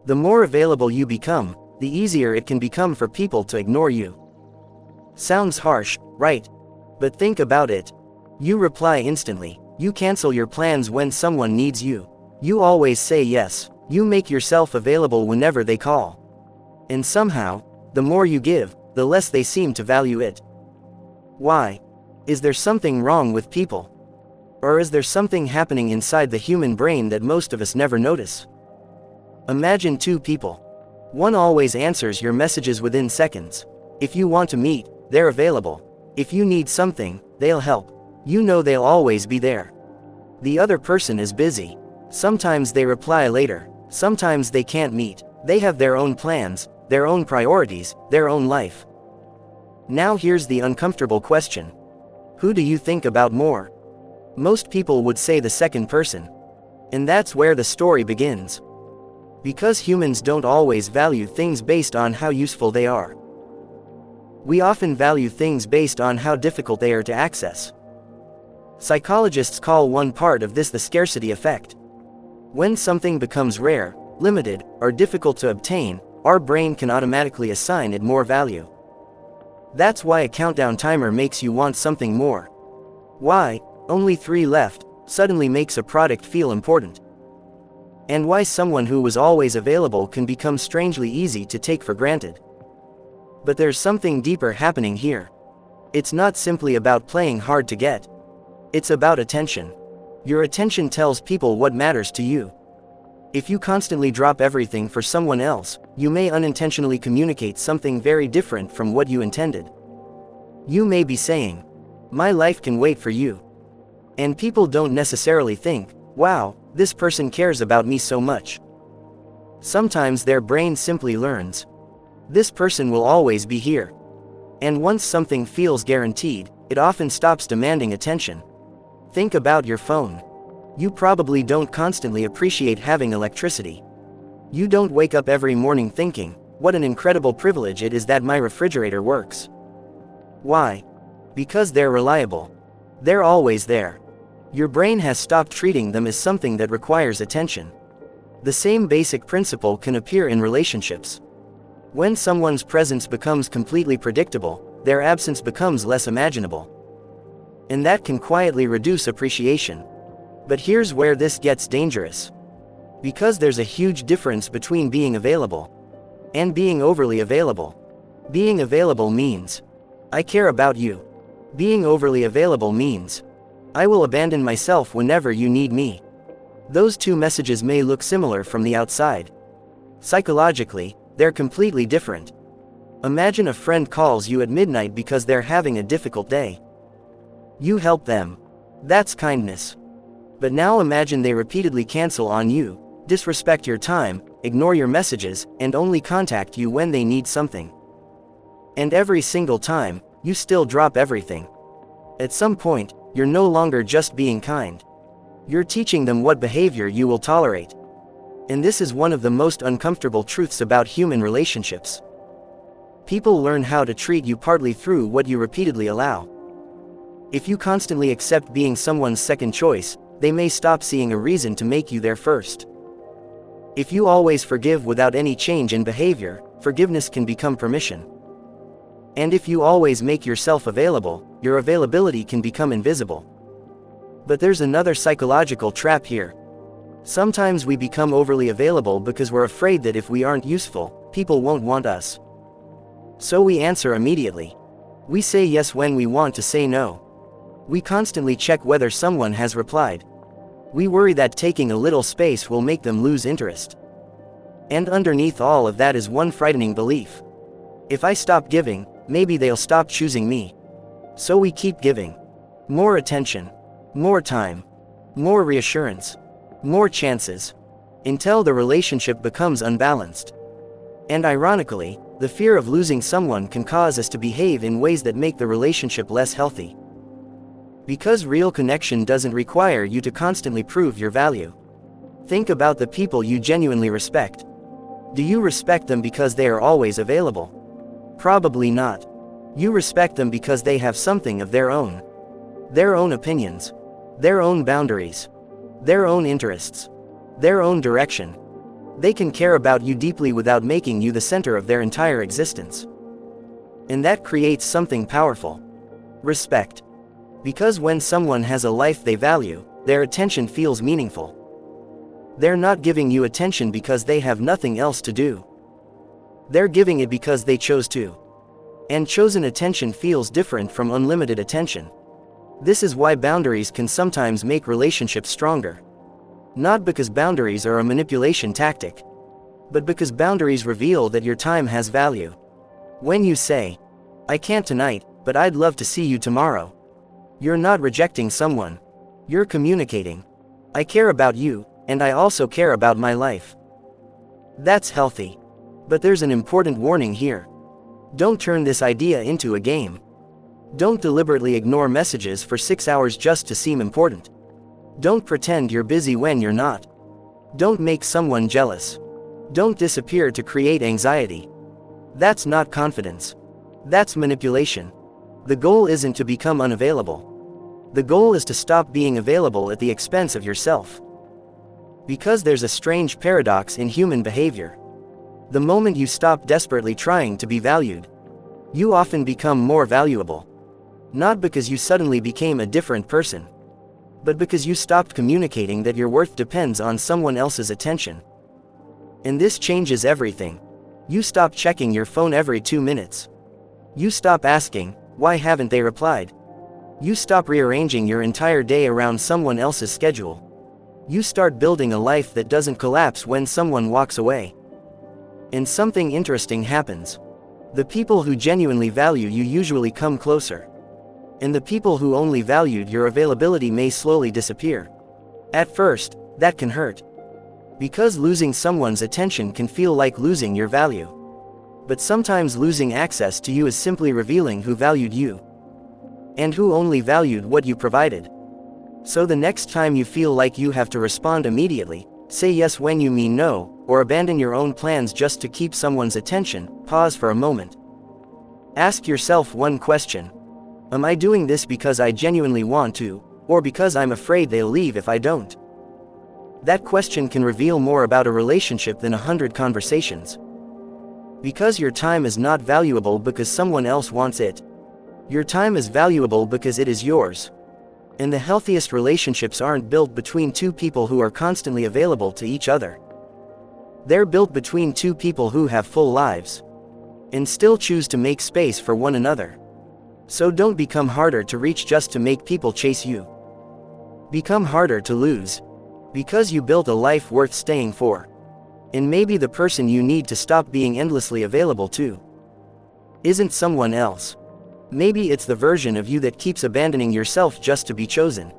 The more available you become, the easier it can become for people to ignore you. Sounds harsh, right? But think about it. You reply instantly. You cancel your plans when someone needs you. You always say yes. You make yourself available whenever they call. And somehow, the more you give, the less they seem to value it. Why? Is there something wrong with people? Or is there something happening inside the human brain that most of us never notice? Imagine two people. One always answers your messages within seconds. If you want to meet, they're available. If you need something, they'll help. You know they'll always be there. The other person is busy. Sometimes they reply later. Sometimes they can't meet. They have their own plans, their own priorities, their own life. Now here's the uncomfortable question. Who do you think about more? Most people would say the second person. And that's where the story begins. Because humans don't always value things based on how useful they are. We often value things based on how difficult they are to access. Psychologists call one part of this the scarcity effect. When something becomes rare, limited, or difficult to obtain, our brain can automatically assign it more value. That's why a countdown timer makes you want something more. Why only 3 left suddenly makes a product feel important. And why someone who was always available can become strangely easy to take for granted. But there's something deeper happening here. It's not simply about playing hard to get. It's about attention. Your attention tells people what matters to you. If you constantly drop everything for someone else, you may unintentionally communicate something very different from what you intended. You may be saying, "My life can wait for you." And people don't necessarily think, "Wow, this person cares about me so much." Sometimes their brain simply learns, "This person will always be here." And once something feels guaranteed, it often stops demanding attention. Think about your phone. You probably don't constantly appreciate having electricity. You don't wake up every morning thinking, "What an incredible privilege it is that my refrigerator works." Why? Because they're reliable. They're always there. Your brain has stopped treating them as something that requires attention. The same basic principle can appear in relationships. When someone's presence becomes completely predictable, their absence becomes less imaginable. And that can quietly reduce appreciation. But here's where this gets dangerous. Because there's a huge difference between being available and being overly available. Being available means, "I care about you." Being overly available means, "I will abandon myself whenever you need me." Those two messages may look similar from the outside. Psychologically, they're completely different. Imagine a friend calls you at midnight because they're having a difficult day. You help them. That's kindness. But now imagine they repeatedly cancel on you, disrespect your time, ignore your messages, and only contact you when they need something. And every single time, you still drop everything. At some point, you're no longer just being kind. You're teaching them what behavior you will tolerate. And this is one of the most uncomfortable truths about human relationships. People learn how to treat you partly through what you repeatedly allow. If you constantly accept being someone's second choice, they may stop seeing a reason to make you their first. If you always forgive without any change in behavior, forgiveness can become permission. And if you always make yourself available, your availability can become invisible. But there's another psychological trap here. Sometimes we become overly available because we're afraid that if we aren't useful, people won't want us. So we answer immediately. We say yes when we want to say no. We constantly check whether someone has replied. We worry that taking a little space will make them lose interest. And underneath all of that is one frightening belief. If I stop giving, maybe they'll stop choosing me. So we keep giving. More attention. More time. More reassurance. More chances. Until the relationship becomes unbalanced. And ironically, the fear of losing someone can cause us to behave in ways that make the relationship less healthy. Because real connection doesn't require you to constantly prove your value. Think about the people you genuinely respect. Do you respect them because they are always available? Probably not. You respect them because they have something of their own. Their own opinions. Their own boundaries. Their own interests. Their own direction. They can care about you deeply without making you the center of their entire existence. And that creates something powerful. Respect. Because when someone has a life they value, their attention feels meaningful. They're not giving you attention because they have nothing else to do. They're giving it because they chose to. And chosen attention feels different from unlimited attention. This is why boundaries can sometimes make relationships stronger. Not because boundaries are a manipulation tactic, but because boundaries reveal that your time has value. When you say, "I can't tonight, but I'd love to see you tomorrow," you're not rejecting someone. You're communicating, "I care about you, and I also care about my life." That's healthy. But there's an important warning here. Don't turn this idea into a game. Don't deliberately ignore messages for 6 hours just to seem important. Don't pretend you're busy when you're not. Don't make someone jealous. Don't disappear to create anxiety. That's not confidence. That's manipulation. The goal isn't to become unavailable. The goal is to stop being available at the expense of yourself. Because there's a strange paradox in human behavior. The moment you stop desperately trying to be valued, you often become more valuable. Not because you suddenly became a different person, but because you stopped communicating that your worth depends on someone else's attention. And this changes everything. You stop checking your phone every 2 minutes. You stop asking, "Why haven't they replied?" You stop rearranging your entire day around someone else's schedule. You start building a life that doesn't collapse when someone walks away. And something interesting happens. The people who genuinely value you usually come closer. And the people who only valued your availability may slowly disappear. At first, that can hurt. Because losing someone's attention can feel like losing your value. But sometimes losing access to you is simply revealing who valued you. And who only valued what you provided. So the next time you feel like you have to respond immediately, say yes when you mean no, or abandon your own plans just to keep someone's attention, pause for a moment. Ask yourself one question. Am I doing this because I genuinely want to, or because I'm afraid they'll leave if I don't? That question can reveal more about a relationship than 100 conversations. Because your time is not valuable because someone else wants it. Your time is valuable because it is yours. And the healthiest relationships aren't built between two people who are constantly available to each other. They're built between two people who have full lives. And still choose to make space for one another. So don't become harder to reach just to make people chase you. Become harder to lose. Because you built a life worth staying for. And maybe the person you need to stop being endlessly available to isn't someone else. Maybe it's the version of you that keeps abandoning yourself just to be chosen.